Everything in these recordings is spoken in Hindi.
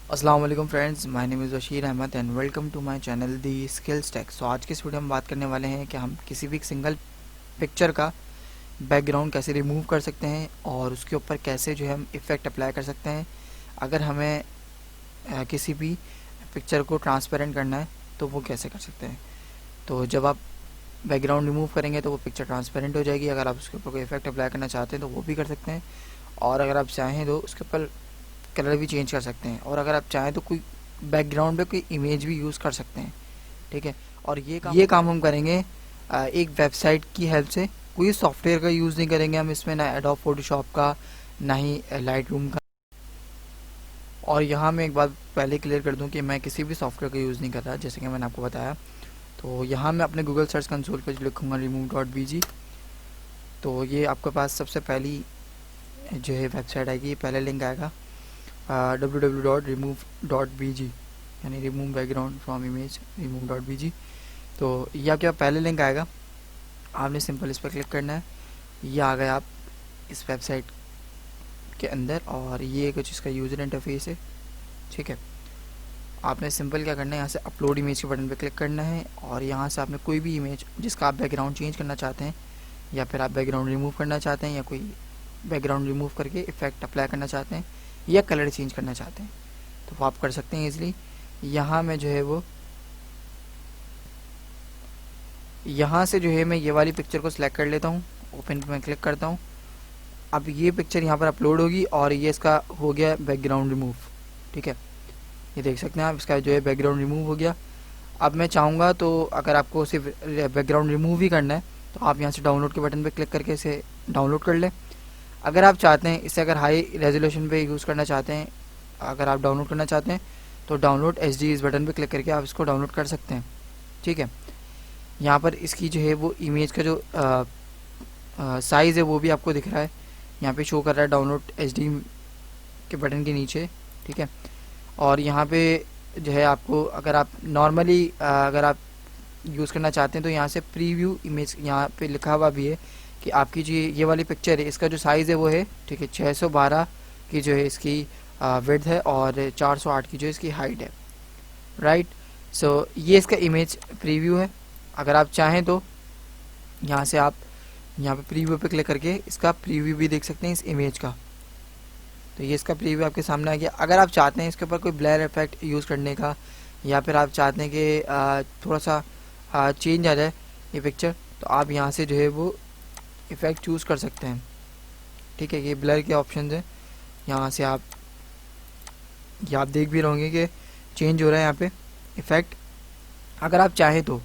अस्सलाम वालेकुम friends, my name is Bashir Ahmed and welcome to my channel the skills tech. So आज के इस वीडियो में बात करने वाले हैं कि हम किसी भी सिंगल पिक्चर का बैकग्राउंड कैसे रिमूव कर सकते हैं और उसके ऊपर कैसे जो है हम इफ़ेक्ट अप्लाई कर सकते हैं। अगर हमें किसी भी पिक्चर को ट्रांसपेरेंट करना है तो वो कैसे कर सकते हैं। तो जब आप बैकग्राउंड रिमूव करेंगे तो वो पिक्चर ट्रांसपेरेंट हो जाएगी। अगर आप उसके ऊपर कोई इफ़ेक्ट अप्लाई करना चाहते हैं तो वो भी कर सकते हैं, और अगर आप चाहें तो उसके ऊपर कलर भी चेंज कर सकते हैं, और अगर आप चाहें तो कोई बैकग्राउंड पे कोई इमेज भी यूज़ कर सकते हैं। ठीक है, और ये काम हम करेंगे एक वेबसाइट की हेल्प से। कोई सॉफ्टवेयर का यूज़ नहीं करेंगे हम इसमें, ना एडोब फोटोशॉप का, ना ही लाइट रूम का। और यहाँ मैं एक बात पहले क्लियर कर दूँ कि मैं किसी भी सॉफ्टवेयर का यूज़ नहीं कर रहा, जैसे कि मैंने आपको बताया। तो यहाँ मैं अपने गूगल सर्च कंसोल पर लिखूँगा remove.bg। तो ये आपके पास सबसे पहली जो है वेबसाइट आएगी, पहले लिंक आएगा www.remove.bg, यानी remove background from image remove.bg। तो यह क्या पहले लिंक आएगा, आपने सिंपल इस पर क्लिक करना है। ये आ गए आप इस वेबसाइट के अंदर, और ये कुछ इसका यूज़र इंटरफेस है। ठीक है, आपने सिंपल क्या करना है, यहाँ से अपलोड इमेज के बटन पर क्लिक करना है, और यहाँ से आपने कोई भी इमेज जिसका आप बैकग्राउंड चेंज करना चाहते हैं, या फिर आप बैकग्राउंड रिमूव करना चाहते हैं, या कोई बैकग्राउंड रिमूव करके इफ़ेक्ट अप्लाई करना चाहते हैं, या कलर चेंज करना चाहते हैं, तो वो आप कर सकते हैं इजीली। यहाँ में जो है वो यहाँ से जो है मैं ये वाली पिक्चर को सिलेक्ट कर लेता हूँ, ओपन पे मैं क्लिक करता हूँ। अब ये पिक्चर यहाँ पर अपलोड होगी और ये इसका हो गया बैकग्राउंड रिमूव। ठीक है, ये देख सकते हैं आप, इसका जो है बैकग्राउंड रिमूव हो गया। अब मैं चाहूँगा तो अगर आपको सिर्फ बैकग्राउंड रिमूव ही करना है तो आप यहाँ से डाउनलोड के बटन पर क्लिक करके इसे डाउनलोड कर लें। अगर आप चाहते हैं इसे अगर हाई रेजोल्यूशन पे यूज़ करना चाहते हैं, अगर आप डाउनलोड करना चाहते हैं तो डाउनलोड एचडी इस बटन पे क्लिक करके आप इसको डाउनलोड कर सकते हैं। ठीक है, यहाँ पर इसकी जो है वो इमेज का जो साइज़ है वो भी आपको दिख रहा है, यहाँ पे शो कर रहा है डाउनलोड एचडी के बटन के नीचे। ठीक है, और यहाँ पे जो है आपको अगर आप नॉर्मली अगर आप यूज़ करना चाहते हैं तो यहाँ से प्रीव्यू इमेज यहाँ पे लिखा हुआ भी है कि आपकी जो ये वाली पिक्चर है इसका जो साइज़ है वो है, ठीक है, 612 की जो है इसकी विड्थ है, और 408 की जो इसकी हाइट है। राइट, सो ये इसका इमेज प्रीव्यू है। अगर आप चाहें तो यहाँ से आप यहाँ पे प्रीव्यू पे क्लिक करके इसका प्रीव्यू भी देख सकते हैं इस इमेज का। तो ये इसका प्रीव्यू आपके सामने आ गया। अगर आप चाहते हैं इसके ऊपर कोई ब्लर इफेक्ट यूज़ करने का, या फिर आप चाहते हैं कि थोड़ा सा चेंज आ जाए ये पिक्चर, तो आप यहाँ से जो है वो इफ़ेक्ट चूज़ कर सकते हैं। ठीक है, ये ब्लर के ऑप्शन है, यहाँ से आप ये आप देख भी रहे होंगे कि चेंज हो रहा है यहाँ पे इफ़ेक्ट। अगर आप चाहें तो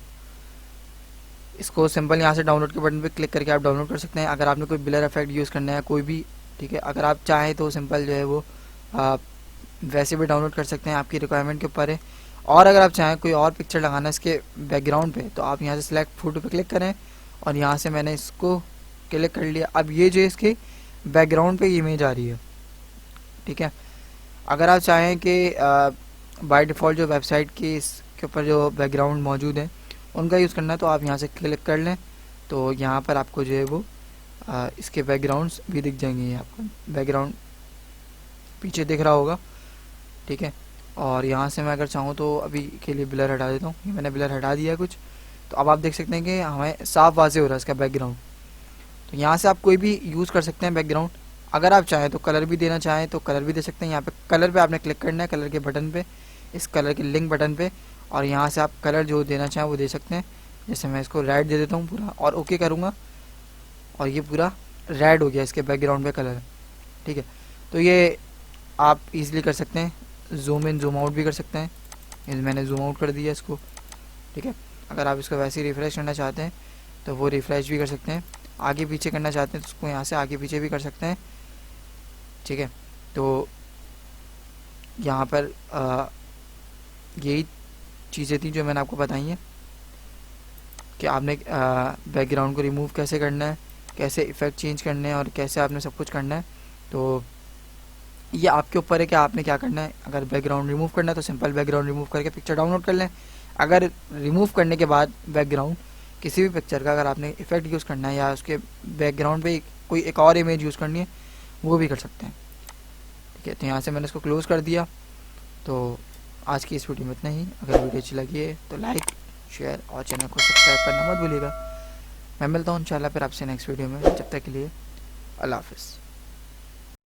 इसको सिंपल यहाँ से डाउनलोड के बटन पे क्लिक करके आप डाउनलोड कर सकते हैं, अगर आपने कोई ब्लर इफेक्ट यूज़ करना है कोई भी। ठीक है, अगर आप चाहें तो सिंपल जो है वो आप वैसे भी डाउनलोड कर सकते हैं, आपकी रिक्वायरमेंट के ऊपर है। और अगर आप चाहें कोई और पिक्चर लगाना है इसके बैकग्राउंड पे, तो आप यहाँ से सिलेक्ट फोटो पे क्लिक करें, और यहाँ से मैंने इसको क्लिक कर लिया। अब ये जो इसके बैकग्राउंड पे इमेज आ रही है। ठीक है, अगर आप चाहें कि बाय डिफ़ॉल्ट जो वेबसाइट की इसके ऊपर जो बैकग्राउंड मौजूद है उनका यूज़ करना है तो आप यहाँ से क्लिक कर लें, तो यहाँ पर आपको जो है वो इसके बैकग्राउंड्स भी दिख जाएंगे। आपको बैकग्राउंड पीछे दिख रहा होगा। ठीक है, और यहाँ से मैं अगर चाहूँ तो अभी के लिए ब्लर हटा देता हूँ, ये मैंने ब्लर हटा दिया है कुछ। तो अब आप देख सकते हैं कि हमें साफ वाज़ेह हो रहा है इसका बैकग्राउंड। तो यहाँ से आप कोई भी यूज़ कर सकते हैं बैकग्राउंड। अगर आप चाहें तो कलर भी देना चाहें तो कलर भी दे सकते हैं। यहाँ पे कलर पे आपने क्लिक करना है, कलर के बटन पे, इस कलर के लिंक बटन पे, और यहाँ से आप कलर जो देना चाहें वो दे सकते हैं। जैसे मैं इसको रेड दे देता हूँ पूरा, और ओके करूँगा, और ये पूरा रेड हो गया इसके बैकग्राउंड पे कलर। ठीक है, तो ये आप इजीली कर सकते हैं, जूम इन जूम आउट भी कर सकते हैं। ये मैंने जूम आउट कर दिया इसको। ठीक है, अगर आप इसको वैसे ही रिफ़्रेश करना चाहते हैं तो वो रिफ़्रेश भी कर सकते हैं। आगे पीछे करना चाहते हैं तो उसको यहाँ से आगे पीछे भी कर सकते हैं। ठीक है, तो यहाँ पर यही चीज़ें थी जो मैंने आपको बताई हैं कि आपने बैकग्राउंड को रिमूव कैसे करना है, कैसे इफ़ेक्ट चेंज करने हैं, और कैसे आपने सब कुछ करना है। तो ये आपके ऊपर है कि आपने क्या करना है। अगर बैकग्राउंड रिमूव करना है तो सिंपल बैकग्राउंड रिमूव करके पिक्चर डाउनलोड कर लें। अगर रिमूव करने के बाद बैकग्राउंड किसी भी पिक्चर का अगर आपने इफ़ेक्ट यूज़ करना है, या उसके बैकग्राउंड पे कोई एक और इमेज यूज़ करनी है, वो भी कर सकते हैं। ठीक है, तो यहाँ से मैंने इसको क्लोज़ कर दिया। तो आज की इस वीडियो में इतना ही। अगर वीडियो अच्छी लगी है तो लाइक, शेयर और चैनल को सब्सक्राइब करना मत भूलिएगा। मैं मिलता हूँ इंशाल्लाह फिर आपसे नेक्स्ट वीडियो में। जब तक के लिए अल्लाह हाफ़िज़।